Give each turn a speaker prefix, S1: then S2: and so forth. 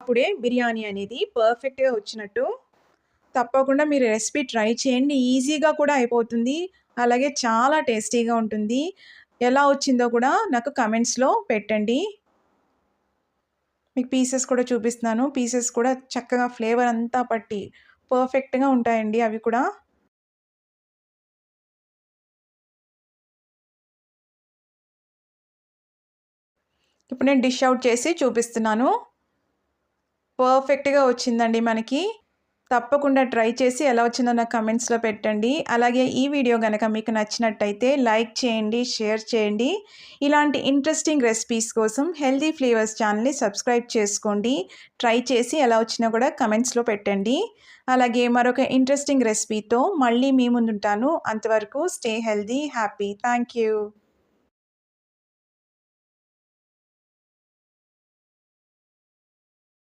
S1: అప్పుడే బిర్యానీ అనేది పర్ఫెక్ట్‌గా వచ్చినట్టు. తప్పకుండా మీరు రెసిపీ ట్రై చేయండి. ఈజీగా కూడా అయిపోతుంది. అలాగే చాలా టేస్టీగా ఉంటుంది. ఎలా వచ్చిందో కూడా నాకు కామెంట్స్‌లో పెట్టండి. మీకు పీసెస్ కూడా చూపిస్తున్నాను. పీసెస్ కూడా చక్కగా ఫ్లేవర్ అంతా పట్టి పర్ఫెక్ట్‌గా ఉంటాయండి అవి కూడా. ఇప్పుడు నేను డిష్ ఔట్ చేసి చూపిస్తున్నాను. పర్ఫెక్ట్‌గా వచ్చిందండి మనకి. తప్పకుండా ట్రై చేసి ఎలా వచ్చిందో నాకు కామెంట్స్‌లో పెట్టండి. అలాగే ఈ వీడియో గనక మీకు నచ్చినట్టయితే లైక్ చేయండి, షేర్ చేయండి. ఇలాంటి ఇంట్రెస్టింగ్ రెసిపీస్ కోసం హెల్తీ ఫ్లేవర్స్ ఛానెల్‌ని సబ్స్క్రైబ్ చేసుకోండి. ట్రై చేసి ఎలా వచ్చినా కూడా కామెంట్స్‌లో పెట్టండి. అలాగే మరొక ఇంట్రెస్టింగ్ రెసిపీతో మళ్ళీ మీ ముందుంటాను. అంతవరకు stay healthy, happy. Thank you.